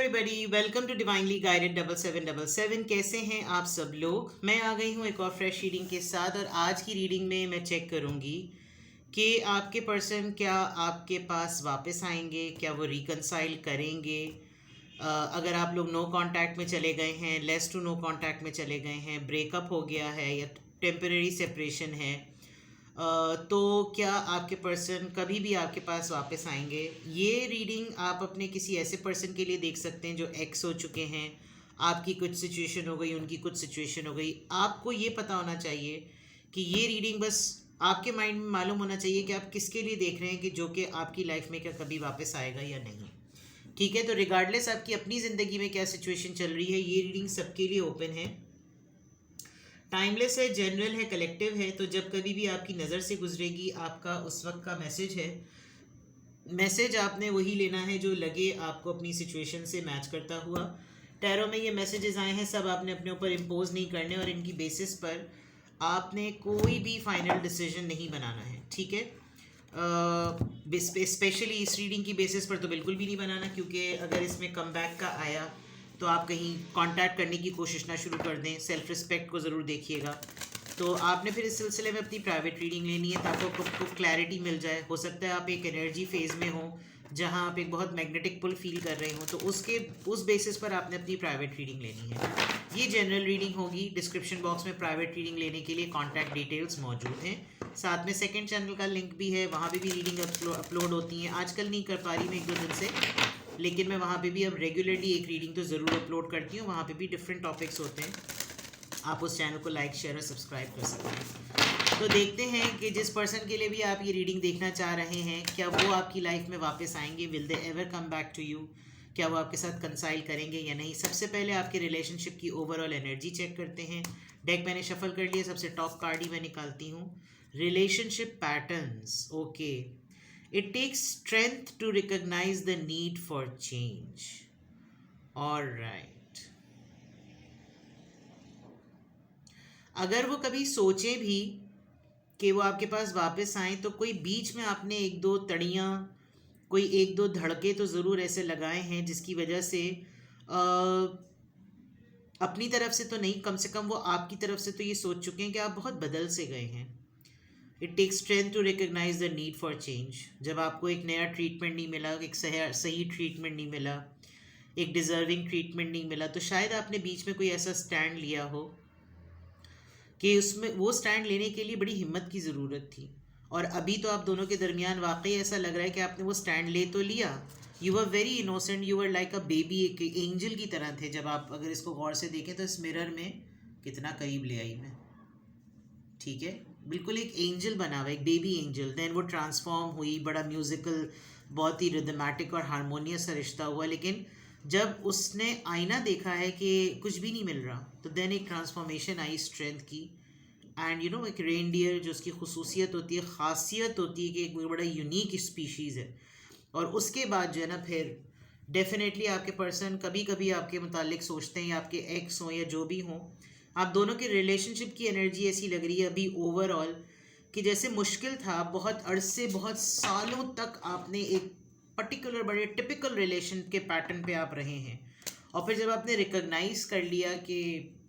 Everybody, welcome to divinely guided 7777। कैसे हैं आप सब लोग। मैं आ गई हूँ एक और फ्रेश रीडिंग के साथ, और आज की रीडिंग में मैं चेक करूँगी कि आपके पर्सन क्या आपके पास वापस आएंगे, क्या वो रिकंसाइल करेंगे। अगर आप लोग नो कांटेक्ट में चले गए हैं, लेस टू नो कांटेक्ट में चले गए हैं, ब्रेकअप हो गया है या टेम्परेरी सेपरेशन है, तो क्या आपके पर्सन कभी भी आपके पास वापस आएंगे। ये रीडिंग आप अपने किसी ऐसे पर्सन के लिए देख सकते हैं जो एक्स हो चुके हैं, आपकी कुछ सिचुएशन हो गई, उनकी कुछ सिचुएशन हो गई। आपको ये पता होना चाहिए कि ये रीडिंग बस आपके माइंड में मालूम होना चाहिए कि आप किसके लिए देख रहे हैं, कि जो कि आपकी लाइफ में क्या कभी वापस आएगा या नहीं। ठीक है, तो रिगार्डलेस आपकी अपनी ज़िंदगी में क्या सिचुएशन चल रही है, ये रीडिंग सबके लिए ओपन है, टाइमलेस है, जनरल है, कलेक्टिव है। तो जब कभी भी आपकी नज़र से गुजरेगी, आपका उस वक्त का मैसेज है। मैसेज आपने वही लेना है जो लगे आपको अपनी सिचुएशन से मैच करता हुआ। टैरो में ये मैसेजेस आए हैं, सब आपने अपने ऊपर इम्पोज नहीं करने, और इनकी बेसिस पर आपने कोई भी फाइनल डिसीजन नहीं बनाना है। ठीक है, स्पेशली इस रीडिंग की बेसिस पर तो बिल्कुल भी नहीं बनाना, क्योंकि अगर इसमें कम बैक का आया तो आप कहीं कांटेक्ट करने की कोशिश ना शुरू कर दें। सेल्फ रिस्पेक्ट को ज़रूर देखिएगा। तो आपने फिर इस सिलसिले में अपनी प्राइवेट रीडिंग लेनी है ताकि आपको क्लैरिटी मिल जाए। हो सकता है आप एक एनर्जी फेज़ में हो जहां आप एक बहुत मैग्नेटिक पुल फील कर रहे हो, तो उस बेसिस पर आपने अपनी प्राइवेट रीडिंग लेनी है। ये जनरल रीडिंग होगी। डिस्क्रिप्शन बॉक्स में प्राइवेट रीडिंग लेने के लिए कॉन्टैक्ट डिटेल्स मौजूद हैं। साथ में सेकंड चैनल का लिंक भी है, वहाँ पे भी रीडिंग अपलोड होती हैं। आजकल नहीं कर पा रही मैं 1-2 दिन से, लेकिन मैं वहाँ पे भी अब रेगुलरली एक रीडिंग तो ज़रूर अपलोड करती हूँ। वहाँ पे भी डिफरेंट टॉपिक्स होते हैं। आप उस चैनल को लाइक, शेयर और सब्सक्राइब कर सकते हैं। तो देखते हैं कि जिस पर्सन के लिए भी आप ये रीडिंग देखना चाह रहे हैं, क्या वो आपकी लाइफ में वापस आएंगे। Will they ever come back to you. क्या वो आपके साथ कंसाइल करेंगे या नहीं। सबसे पहले आपके रिलेशनशिप की ओवरऑल एनर्जी चेक करते हैं। डेक मैंने शफल कर लिया, सबसे टॉप कार्ड ही मैं निकालती हूँ। Relationship patterns. Okay, it takes strength to recognise the need for change. Alright, अगर वो कभी सोचे भी कि वो आपके पास वापस आए, तो कोई बीच में आपने 1-2 तड़ियाँ, कोई 1-2 धड़के तो ज़रूर ऐसे लगाए हैं जिसकी वजह से अपनी तरफ से तो नहीं, कम से कम वो आपकी तरफ से तो ये सोच चुके हैं कि आप बहुत बदल से गए हैं। It takes strength to recognise the need for change. जब आपको एक नया ट्रीटमेंट नहीं मिला, एक सही ट्रीटमेंट नहीं मिला, एक डिज़र्विंग ट्रीटमेंट नहीं मिला, तो शायद आपने बीच में कोई ऐसा स्टैंड लिया हो कि उसमें वो स्टैंड लेने के लिए बड़ी हिम्मत की ज़रूरत थी। और अभी तो आप दोनों के दरमियान वाकई ऐसा लग रहा है कि आपने वो स्टैंड ले तो लिया। You are very innocent, you are like a baby, एक एंजल की तरह थे। जब आप अगर इसको गौर से देखें तो इस मिरर में कितना करीब ले आई मैं। ठीक है, बिल्कुल एक एंजल बना हुआ, एक बेबी एंजल। देन वो ट्रांसफॉर्म हुई, बड़ा म्यूज़िकल, बहुत ही रिदमेटिक और हारमोनियस सा रिश्ता हुआ। लेकिन जब उसने आईना देखा है कि कुछ भी नहीं मिल रहा, तो देन एक ट्रांसफॉर्मेशन आई स्ट्रेंथ की। एंड यू नो, एक रेनडियर जो उसकी खसूसियत होती है, ख़ासियत होती है कि एक बड़ा यूनिक स्पीशीज़ है। और उसके बाद जो है ना, फिर डेफिनेटली आपके पर्सन कभी कभी आपके मुतालिक सोचते हैं, या आपके एक्स हों या जो भी हों, आप दोनों के रिलेशनशिप की एनर्जी ऐसी लग रही है अभी ओवरऑल कि जैसे मुश्किल था, बहुत अरसे, बहुत सालों तक आपने एक पर्टिकुलर बड़े टिपिकल रिलेशन के पैटर्न पे आप रहे हैं। और फिर जब आपने रिकॉग्नाइज कर लिया कि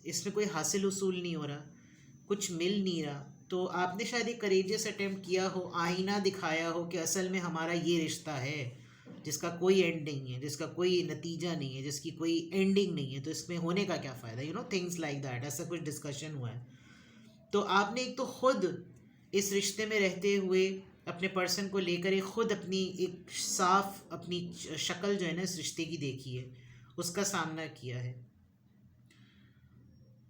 इसमें कोई हासिल उसूल नहीं हो रहा, कुछ मिल नहीं रहा, तो आपने शायद एक करेजियस अटेम्प्ट किया हो, आईना दिखाया हो कि असल में हमारा ये रिश्ता है जिसका कोई एंड नहीं है, जिसका कोई नतीजा नहीं है, जिसकी कोई एंडिंग नहीं है, तो इसमें होने का क्या फ़ायदा। You know, things like that, ऐसा कुछ डिस्कशन हुआ है। तो आपने एक तो खुद इस रिश्ते में रहते हुए अपने पर्सन को लेकर एक खुद अपनी एक साफ अपनी शक्ल जो है ना इस रिश्ते की देखी है, उसका सामना किया है।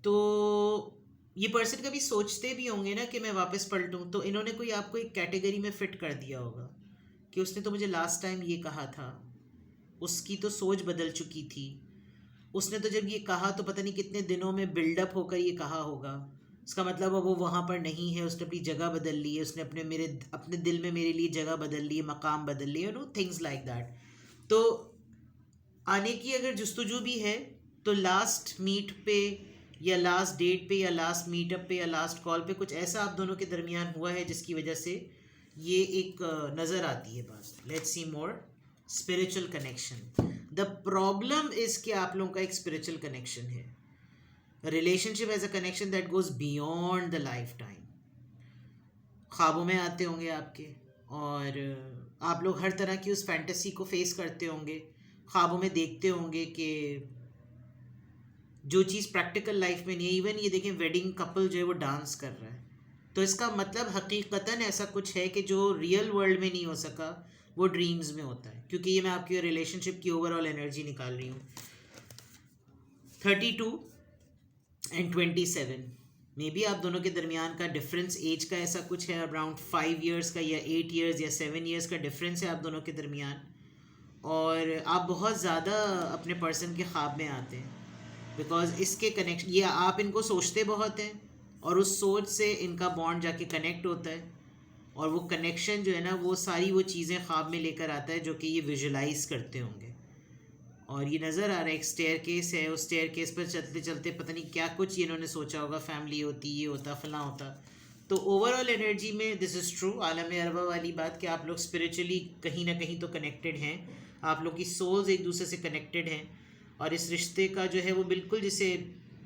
तो ये पर्सन कभी सोचते भी होंगे ना कि मैं वापस पलटूं, तो इन्होंने कोई आपको एक कैटेगरी में फिट कर दिया होगा कि उसने तो मुझे लास्ट टाइम ये कहा था, उसकी तो सोच बदल चुकी थी, उसने तो जब ये कहा तो पता नहीं कितने दिनों में बिल्डअप होकर ये कहा होगा, इसका मतलब अब वो वहाँ पर नहीं है, उसने अपनी जगह बदल ली है, उसने अपने दिल में मेरे लिए जगह बदल ली है, मकाम बदल लिया, you know, things like that. तो आने की अगर जुस्तजू भी है, तो लास्ट मीट पे या लास्ट डेट पे या लास्ट मीटअप पे या लास्ट कॉल पे कुछ ऐसा आप दोनों के दरमियान हुआ है जिसकी वजह से ये एक नज़र आती है बात। Let's see more spiritual connection. The problem is कि आप लोगों का एक स्पिरिचुअल कनेक्शन है. Relationship as a connection that goes beyond the lifetime. ख्वाबों में आते होंगे आपके, और आप लोग हर तरह की उस फैंटेसी को फेस करते होंगे. ख्वाबों में देखते होंगे कि जो चीज़ प्रैक्टिकल लाइफ में नहीं है. इवन ये देखें, वेडिंग कपल जो है वो डांस कर रहा है, तो इसका मतलब हकीकतन ऐसा कुछ है कि जो रियल वर्ल्ड में नहीं हो सका वो ड्रीम्स में होता है. क्योंकि ये मैं आपकी रिलेशनशिप की ओवरऑल एनर्जी निकाल रही हूँ. 32 एंड 27, मे बी आप दोनों के दरमियान का डिफरेंस एज का ऐसा कुछ है, अराउंड 5 ईयर्स का या 8 ईयर्स या 7 ईयर्स का डिफरेंस है आप दोनों के दरमियान. और आप बहुत ज़्यादा अपने पर्सन के ख्वाब में आते हैं, बिकॉज इसके कनेक्शन, ये आप इनको सोचते बहुत हैं और उस सोच से इनका बॉन्ड जाके कनेक्ट होता है, और वो कनेक्शन जो है ना वो सारी वो चीज़ें ख्वाब में लेकर आता है जो कि ये विजुलाइज करते होंगे. और ये नज़र आ रहा है एक स्टेयर केस है, उस स्टेयर केस पर चलते चलते पता नहीं क्या कुछ इन्होंने सोचा होगा, फैमिली होती, ये होता, फलां होता. तो ओवरऑल एनर्जी में दिस इज़ ट्रू, आलम अरबा वाली बात कि आप लोग स्पिरिचुअली कहीं ना कहीं तो कनेक्टेड हैं. आप लोग की सोल्स एक दूसरे से कनेक्टेड हैं, और इस रिश्ते का जो है वो बिल्कुल, जिसे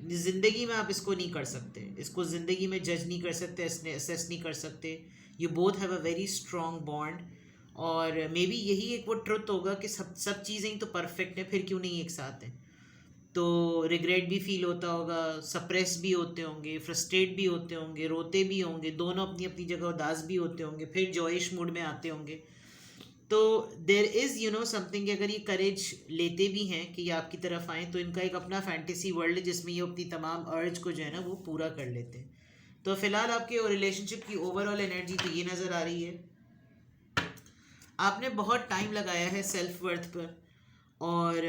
ज़िंदगी में आप इसको नहीं कर सकते, इसको ज़िंदगी में जज नहीं कर सकते, असेस नहीं कर सकते. You both have a very strong bond. और मे बी यही एक वो ट्रुथ होगा कि सब चीज़ें ही तो परफेक्ट हैं, फिर क्यों नहीं एक साथ हैं. तो रिग्रेट भी फील होता होगा, सप्रेस भी होते होंगे, फ्रस्ट्रेट भी होते होंगे, रोते भी होंगे, दोनों अपनी अपनी जगह उदास भी होते होंगे, फिर जॉइश मूड में आते होंगे. तो देर इज़ समथिंग, अगर ये करेज लेते भी हैं कि ये आपकी तरफ आएँ, तो इनका एक अपना फैंटेसी वर्ल्ड है जिसमें ये अपनी तमाम अर्ज को जो है ना वो पूरा कर लेते हैं. तो फिलहाल आपके रिलेशनशिप की ओवरऑल एनर्जी तो ये नज़र आ रही है, आपने बहुत टाइम लगाया है सेल्फ वर्थ पर, और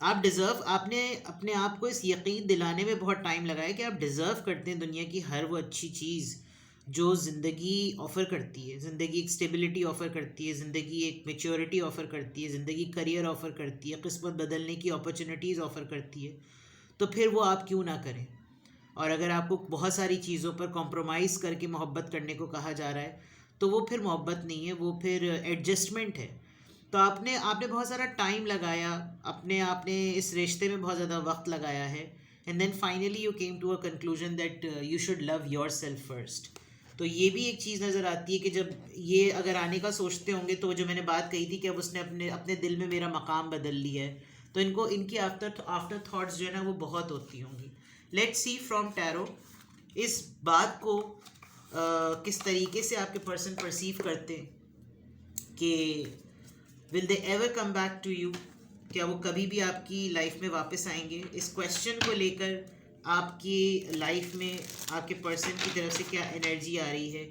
आप डिज़र्व, आपने अपने आप को इस यकीन दिलाने में बहुत टाइम लगाया कि आप डिज़र्व करते हैं दुनिया की हर वो अच्छी चीज़ जो ज़िंदगी ऑफ़र करती है. ज़िंदगी एक स्टेबिलिटी ऑफ़र करती है, ज़िंदगी एक मेच्योरिटी ऑफ़र करती है, ज़िंदगी करियर ऑफ़र करती है, किस्मत बदलने की अपॉर्चुनिटीज़ ऑफ़र करती है. तो फिर वो आप क्यों ना करें. और अगर आपको बहुत सारी चीज़ों पर कॉम्प्रोमाइज़ करके मोहब्बत करने को कहा जा रहा है, तो वो फिर मोहब्बत नहीं है, वो फिर एडजस्टमेंट है. तो आपने आपने बहुत सारा टाइम लगाया, अपने आपने इस रिश्ते में बहुत ज़्यादा वक्त लगाया है, and then finally you came to a conclusion that you should love yourself first. तो ये भी एक चीज़ नज़र आती है कि जब ये अगर आने का सोचते होंगे, तो जो मैंने बात कही थी कि अब उसने अपने अपने दिल में मेरा मकाम बदल लिया है, तो इनको इनकी आफ्टर आफ्टर थाट्स जो है ना वो बहुत होती होंगी. लेट्स सी फ्रॉम टैरो इस बात को किस तरीके से आपके पर्सन परसीव करते हैं कि will they ever come back to you, क्या वो कभी भी आपकी लाइफ में वापस आएंगे. इस क्वेश्चन को लेकर आपकी लाइफ में आपके पर्सन की तरफ से क्या एनर्जी आ रही है,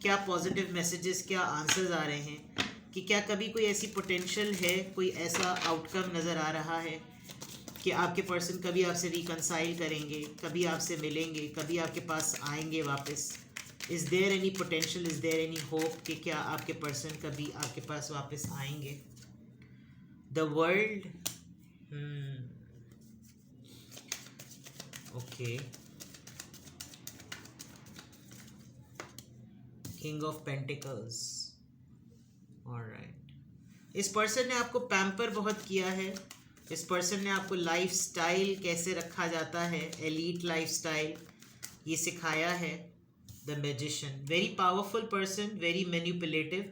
क्या पॉजिटिव मैसेजेस, क्या आंसर्स आ रहे हैं, कि क्या कभी कोई ऐसी पोटेंशियल है, कोई ऐसा आउटकम नज़र आ रहा है कि आपके पर्सन कभी आपसे रिकनसाइल करेंगे, कभी आपसे मिलेंगे, कभी आपके पास आएंगे वापस. Is there any potential, is there any hope कि क्या आपके पर्सन कभी आपके पास वापस आएंगे. The world, okay, king of pentacles, alright. इस पर्सन ने आपको पैम्पर बहुत किया है. इस पर्सन ने आपको लाइफ स्टाइल कैसे रखा जाता है, एलीट लाइफ स्टाइल, ये सिखाया है. The magician, very powerful person, very manipulative,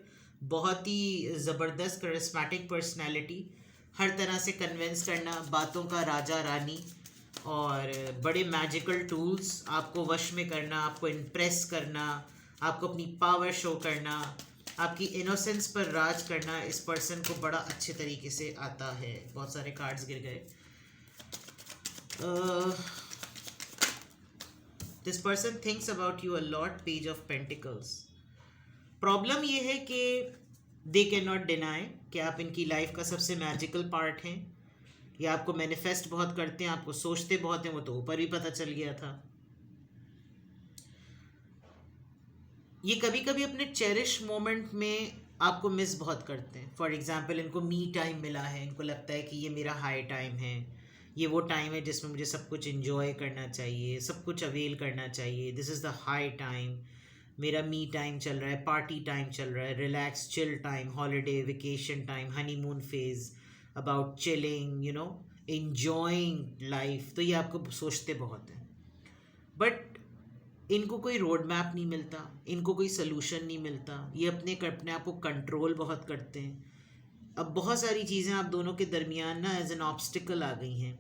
बहुत ही ज़बरदस्त करिस्मेटिक पर्सनैलिटी, हर तरह से कन्विंस करना, बातों का राजा रानी, और बड़े मैजिकल टूल्स, आपको वश में करना, आपको इम्प्रेस करना, आपको अपनी पावर शो करना, आपकी इनोसेंस पर राज करना, इस पर्सन को बड़ा अच्छे तरीके से आता है. बहुत सारे कार्ड्स गिर गए. This person thinks about you a lot, page of pentacles. Problem ये है कि दे कैन नॉट डिनाई कि आप इनकी लाइफ का सबसे मैजिकल पार्ट हैं. या आपको मैनिफेस्ट बहुत करते हैं, आपको सोचते बहुत हैं, वो तो ऊपर भी पता चल गया था. ये कभी कभी अपने चेरिश मोमेंट में आपको मिस बहुत करते हैं. फॉर एग्जांपल, इनको मी टाइम मिला है, इनको लगता है कि ये मेरा हाई टाइम है, ये वो टाइम है जिसमें मुझे सब कुछ इन्जॉय करना चाहिए, सब कुछ अवेल करना चाहिए. This is the high time, मेरा मी टाइम चल रहा है, पार्टी टाइम चल रहा है, relax chill time, holiday vacation time, honeymoon phase, about chilling, enjoying life, तो ये आपको सोचते बहुत हैं. बट इनको कोई रोड मैप नहीं मिलता, इनको कोई सलूशन नहीं मिलता, ये अपने आप को कंट्रोल बहुत करते हैं. अब बहुत सारी चीज़ें आप दोनों के दरमियान ना एज एन ऑब्स्टिकल आ गई हैं.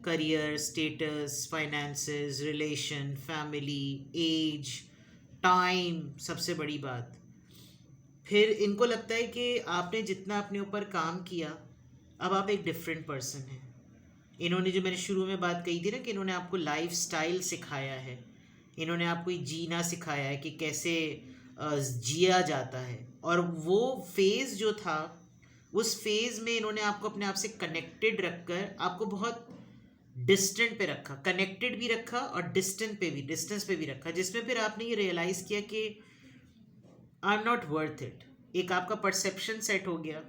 Career, status, finances, relation, family, age, time, सबसे बड़ी बात. फिर इनको लगता है कि आपने जितना अपने ऊपर काम किया, अब आप एक डिफरेंट पर्सन हैं. इन्होंने जो मैंने शुरू में बात कही थी ना कि इन्होंने आपको लाइफ स्टाइल सिखाया है, इन्होंने आपको ये जीना सिखाया है कि कैसे जिया जाता है. और वो फेज़ जो था, उस फेज़ में इन्होंने आपको अपने आप से कनेक्टेड रखकर आपको बहुत डिस्टेंट पे रखा, कनेक्टेड भी रखा और डिस्टेंस पे भी रखा, जिसमें फिर आपने ये रियलाइज़ किया कि I am not worth it. एक आपका परसेप्शन सेट हो गया.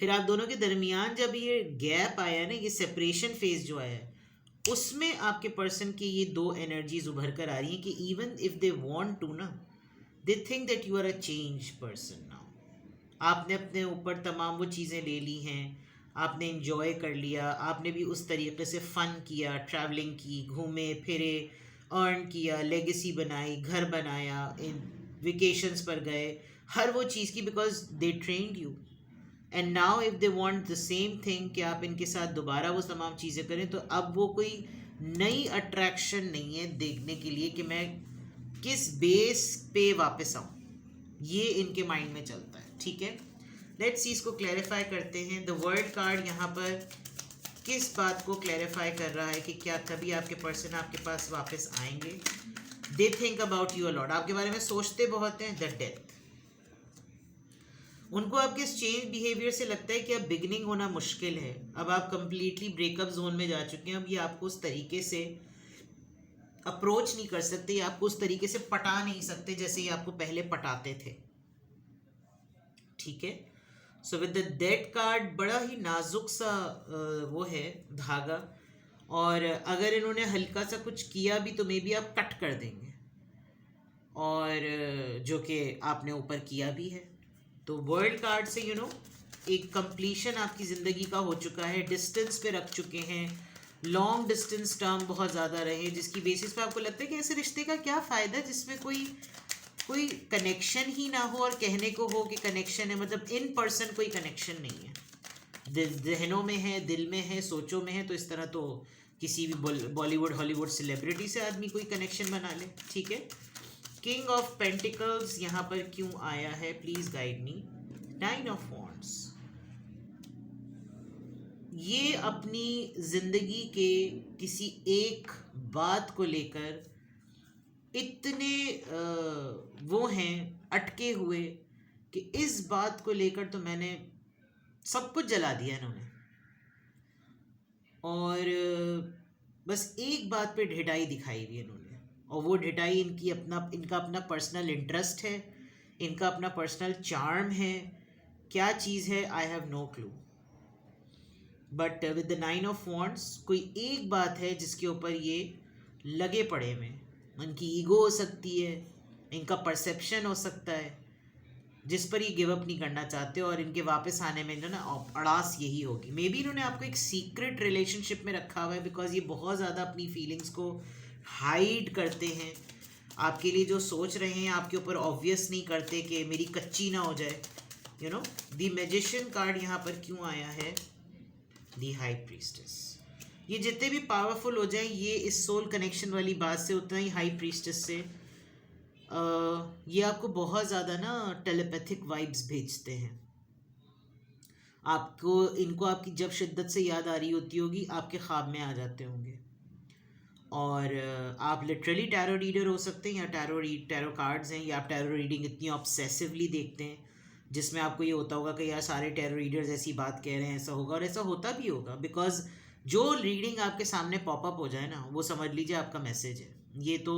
फिर आप दोनों के दरमियान जब ये गैप आया ना, ये सेपरेशन फेज जो आया है, उसमें आपके पर्सन की ये दो एनर्जीज उभर कर आ रही हैं कि even if they want to ना, they think that you are a change person now. आपने अपने ऊपर तमाम वो चीज़ें ले ली हैं, आपने इंजॉय कर लिया, आपने भी उस तरीके से फ़न किया, ट्रैवलिंग की, घूमे फिरे, अर्न किया, लेगेसी बनाई, घर बनाया, इन वेकेशंस पर गए, हर वो चीज़ की, because they trend you. And now if they want the same thing कि आप इनके साथ दोबारा वो तमाम चीज़ें करें, तो अब वो कोई नई अट्रैक्शन नहीं है देखने के लिए कि मैं किस बेस पे वापस आऊँ. ये इनके माइंड में चलता है. ठीक है, लेट्स सी इसको क्लैरिफाई करते हैं. द वर्ल्ड कार्ड यहाँ पर किस बात को क्लैरिफाई कर रहा है कि क्या कभी आपके पर्सन आपके पास वापस आएंगे. They think about you a lot, आपके बारे में सोचते बहुत हैं. द डेथ, उनको आपके इस चेंज बिहेवियर से लगता है कि अब बिगिनिंग होना मुश्किल है, अब आप कंप्लीटली ब्रेकअप जोन में जा चुके हैं. अब ये आपको उस तरीके से अप्रोच नहीं कर सकते, ये आपको उस तरीके से पटा नहीं सकते जैसे ये आपको पहले पटाते थे. ठीक है, so with the death card बड़ा ही नाजुक सा वो है धागा, और अगर इन्होंने हल्का सा कुछ किया भी तो मे बी आप कट कर देंगे, और जो कि आपने ऊपर किया भी है. तो वर्ल्ड कार्ड से एक कंप्लीशन आपकी ज़िंदगी का हो चुका है, डिस्टेंस पे रख चुके हैं, लॉन्ग डिस्टेंस टर्म बहुत ज़्यादा रहे, जिसकी बेसिस पे आपको लगता है कि ऐसे रिश्ते का क्या फ़ायदा जिसमें कोई कनेक्शन ही ना हो, और कहने को हो कि कनेक्शन है, मतलब इन पर्सन कोई कनेक्शन नहीं है, जहनों में है, दिल में है, सोचों में है. तो इस तरह तो किसी भी बॉलीवुड हॉलीवुड सेलिब्रिटी से आदमी कोई कनेक्शन बना ले. ठीक है, किंग ऑफ पेंटिकल्स यहाँ पर क्यों आया है, please guide me. 9 of wands, ये अपनी जिंदगी के किसी एक बात को लेकर इतने वो हैं अटके हुए कि इस बात को लेकर तो मैंने सब कुछ जला दिया इन्होंने, और बस एक बात पे ढिठाई दिखाई हुई इन्होंने, और वो ढिठाई इनका अपना पर्सनल इंटरेस्ट है, इनका अपना पर्सनल चार्म है. क्या चीज़ है, I have no clue. But with the 9 of wands, कोई एक बात है जिसके ऊपर ये लगे पड़े में. इनकी ईगो हो सकती है, इनका परसेप्शन हो सकता है, जिस पर ये गिव अप नहीं करना चाहते, और इनके वापस आने में ना अड़ास यही होगी. मे बी इन्होंने आपको एक सीक्रेट रिलेशनशिप में रखा हुआ है, बिकॉज ये बहुत ज़्यादा अपनी फीलिंग्स को हाइड करते हैं. आपके लिए जो सोच रहे हैं आपके ऊपर ऑब्वियस नहीं करते कि मेरी कच्ची ना हो जाए. द मैजिशियन कार्ड यहाँ पर क्यों आया है, द हाई प्रीस्टेस. ये जितने भी पावरफुल हो जाए, ये इस सोल कनेक्शन वाली बात से उतना ही हाई प्रीस्टेस से ये आपको बहुत ज़्यादा ना टेलीपैथिक वाइब्स भेजते हैं. आपको इनको आपकी जब शिद्दत से याद आ रही होती होगी, आपके ख्वाब में आ जाते होंगे, और आप लिटरली टैरो रीडर हो सकते हैं, या टैरो कार्ड्स हैं, या आप टैरो रीडिंग इतनी ऑब्सेसिवली देखते हैं जिसमें आपको ये होता होगा कि यार सारे टैरो रीडर्स ऐसी बात कह रहे हैं, ऐसा होगा, और ऐसा होता भी होगा. बिकॉज जो रीडिंग आपके सामने पॉपअप हो जाए ना, वो समझ लीजिए आपका मैसेज है. ये तो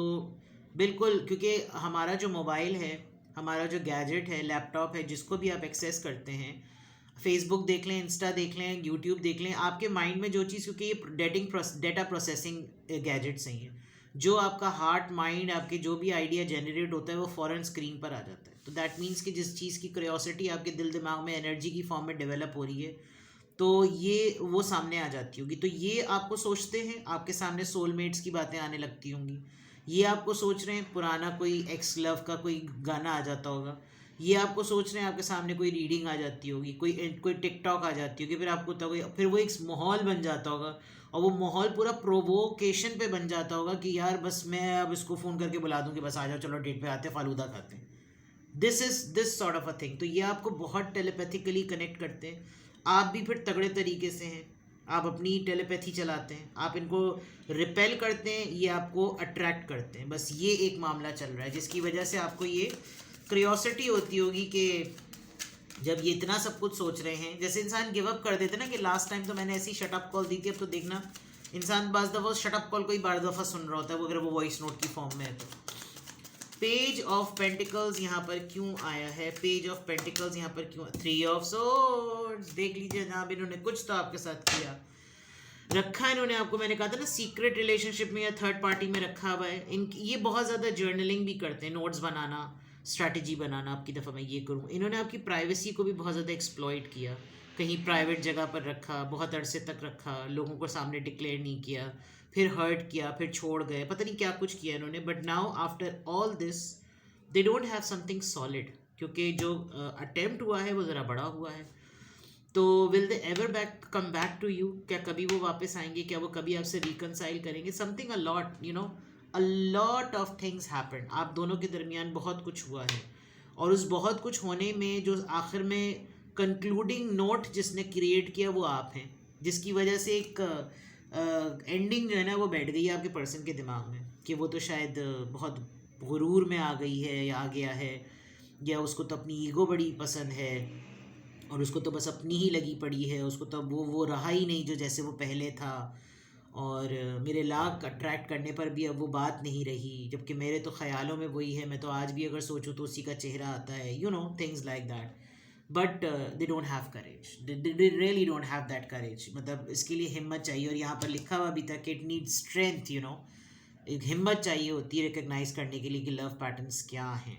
बिल्कुल, क्योंकि हमारा जो मोबाइल है, हमारा जो गैजेट है, लैपटॉप है, जिसको भी आप एक्सेस करते हैं, फेसबुक देख लें, इंस्टा देख लें, यूट्यूब देख लें, आपके माइंड में जो चीज़, क्योंकि ये डेटा प्रोसेसिंग गैजेट्स हैं, जो आपका हार्ट माइंड आपके जो भी आइडिया जनरेट होता है वो फ़ौरन स्क्रीन पर आ जाता है. तो दैट मीन्स कि जिस चीज़ की क्यूरियोसिटी आपके दिल दिमाग में एनर्जी की फॉर्म में डेवलप हो रही है, तो ये वो सामने आ जाती होगी। तो ये आपको सोचते हैं आपके सामने सोलमेट्स की बातें आने लगती होंगी। ये आपको सोच रहे हैं पुराना कोई एक्स लव का कोई गाना आ जाता होगा। ये आपको सोच रहे हैं आपके सामने कोई रीडिंग आ जाती होगी, कोई टिकटॉक आ जाती होगी, फिर आपको तो फिर वो एक माहौल बन जाता होगा, और वो माहौल पूरा प्रोवोकेशन पे बन जाता होगा कि यार बस मैं अब इसको फ़ोन करके बुला दूँ कि बस आ जाओ, चलो डेट पे आते हैं, फालूदा खाते हैं। This sort of a thing. तो ये आपको बहुत टेलीपैथिकली कनेक्ट करते हैं। आप भी फिर तगड़े तरीके से हैं, आप अपनी टेलीपैथी चलाते हैं, आप इनको रिपेल करते हैं, ये आपको अट्रैक्ट करते हैं। बस ये एक मामला चल रहा है जिसकी वजह से आपको ये क्रियोसिटी होती होगी कि जब ये इतना सब कुछ सोच रहे हैं, जैसे इंसान गिव अप कर देते ना कि लास्ट टाइम तो मैंने ऐसी शटअप कॉल दी थी, अब तो देखना इंसान बाज़ दफ़ा शटअप कॉल कोई बार दफ़ा सुन रहा होता है, अगर वो वॉइस नोट की फॉर्म में है तो। पेज ऑफ पेंटिकल्स यहाँ पर क्यों आया है? पेज ऑफ पेंटिकल्स यहाँ पर क्यों? 3 ऑफ सोर्ड्स। देख लीजिए जनाब, इन्होंने कुछ तो आपके साथ किया, रखा इन्होंने आपको, मैंने कहा था ना सीक्रेट रिलेशनशिप में या थर्ड पार्टी में रखा हुआ है। इन ये बहुत ज़्यादा जर्नलिंग भी करते हैं, नोट्स बनाना, स्ट्रैटेजी बनाना, आपकी दफ़ा मैं ये करूँ। इन्होंने आपकी प्राइवेसी को भी बहुत ज़्यादा एक्सप्लॉइट किया, कहीं प्राइवेट जगह पर रखा, बहुत अरसे तक रखा, लोगों को सामने डिक्लेयर नहीं किया, फिर हर्ट किया, फिर छोड़ गए, पता नहीं क्या कुछ किया इन्होंने। But now after all this they don't have something solid, क्योंकि जो अटेम्प्ट हुआ है वो ज़रा बड़ा हुआ है। तो will they ever come back to you? क्या कभी वो वापस आएंगे? क्या वो कभी आपसे रिकनसाइल करेंगे? Something, a lot, you know, a lot of things happen. आप दोनों के दरमियान बहुत कुछ हुआ है, और उस बहुत कुछ होने में जो आखिर में कंक्लूडिंग नोट जिसने क्रिएट किया वो आप हैं, जिसकी वजह से एक एंडिंग जो है ना वो बैठ गई है आपके पर्सन के दिमाग में कि वो तो शायद बहुत गुरूर में आ गई है या आ गया है, या उसको तो अपनी ईगो बड़ी पसंद है और उसको तो बस अपनी ही लगी पड़ी है, उसको तो वो रहा ही नहीं जो जैसे वो पहले था, और मेरे लाख अट्रैक्ट करने पर भी अब वो बात नहीं रही, जबकि मेरे तो ख्यालों में वही है, मैं तो आज भी अगर सोचूं तो उसी का चेहरा आता है, you know, things like that. But they don't have courage, they really don't have that courage. मतलब इसके लिए हिम्मत चाहिए, और यहाँ पर लिखा हुआ भी था कि it need strength, you know, एक हिम्मत चाहिए होती है रिकग्नाइज करने के लिए कि लव पैटर्न्स क्या हैं।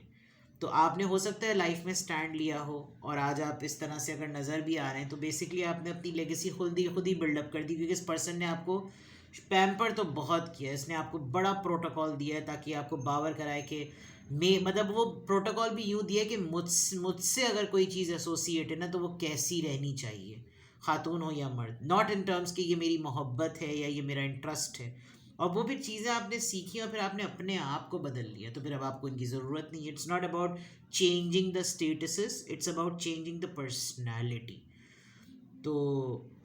तो आपने हो सकता है लाइफ में स्टैंड लिया हो, और आज आप इस तरह से अगर नज़र भी आ रहे हैं, तो बेसिकली आपने अपनी लेगेसी खुद ही बिल्डअप कर दी, क्योंकि इस पर्सन ने आपको पैम्पर तो बहुत किया, इसने आपको बड़ा प्रोटोकॉल दिया है ताकि आपको बावर कराए कि मैं, मतलब वो प्रोटोकॉल भी यूँ दिया कि मुझसे अगर कोई चीज़ एसोसिएट है ना तो वो कैसी रहनी चाहिए, खातून हो या मर्द, नॉट इन टर्म्स कि ये मेरी मोहब्बत है या ये मेरा इंटरेस्ट है। और वो फिर चीज़ें आपने सीखी और फिर आपने अपने आप को बदल लिया, तो फिर अब आपको इनकी ज़रूरत नहीं है। It's not about changing the statuses, it's about changing the personality. तो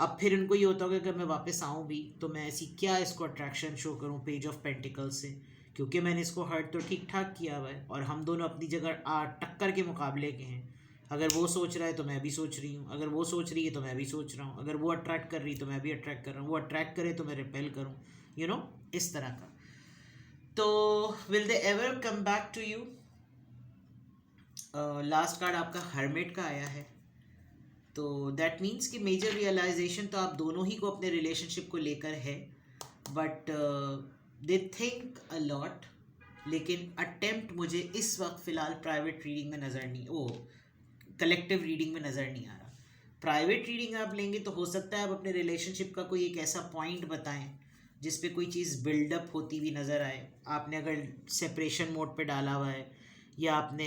अब फिर इनको ये होता होगा कि मैं वापस आऊँ भी तो मैं ऐसी क्या इसको अट्रैक्शन शो करूँ पेज ऑफ पेंटिकल से, क्योंकि मैंने इसको हर्ट तो ठीक ठाक किया हुआ है, और हम दोनों अपनी जगह टक्कर के मुकाबले के हैं। अगर वो सोच रहा है तो मैं भी सोच रही हूँ, अगर वो सोच रही है तो मैं भी सोच रहा हूँ, अगर वो अट्रैक्ट कर रही है तो मैं भी अट्रैक्ट कर रहा हूँ, वो अट्रैक्ट करे तो मैं रिपेल करूँ, यू नो, इस तरह का। तो will they ever come back to you? Last card आपका हर्मिट का आया है, तो दैट मीन्स कि मेजर रियलाइजेशन तो आप दोनों ही को अपने रिलेशनशिप को लेकर है, but they think a lot, लेकिन अटेम्प्ट मुझे इस वक्त फ़िलहाल प्राइवेट रीडिंग में नज़र नहीं, ओ कलेक्टिव रीडिंग में नज़र नहीं आ रहा। प्राइवेट रीडिंग आप लेंगे तो हो सकता है आप अपने रिलेशनशिप का कोई एक ऐसा पॉइंट बताएं जिस पे कोई चीज़ बिल्डअप होती हुई नज़र आए। आपने अगर सेपरेशन मोड पे डाला हुआ है, या आपने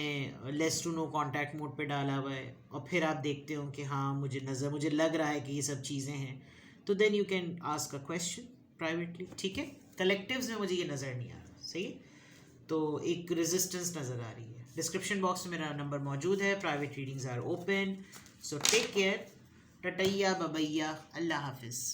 less to no contact mode पे डाला हुआ है, और फिर आप देखते हो कि हाँ मुझे लग रहा है कि ये सब चीज़ें हैं, तो then you can ask a question privately, ठीक है। कलेक्टिव्स में मुझे ये नज़र नहीं आ रहा, सही है, तो एक रेजिस्टेंस नज़र आ रही है। डिस्क्रिप्शन बॉक्स में मेरा नंबर मौजूद है, private readings are open, so take care, टटैया बबैया, अल्लाह हाफिज़।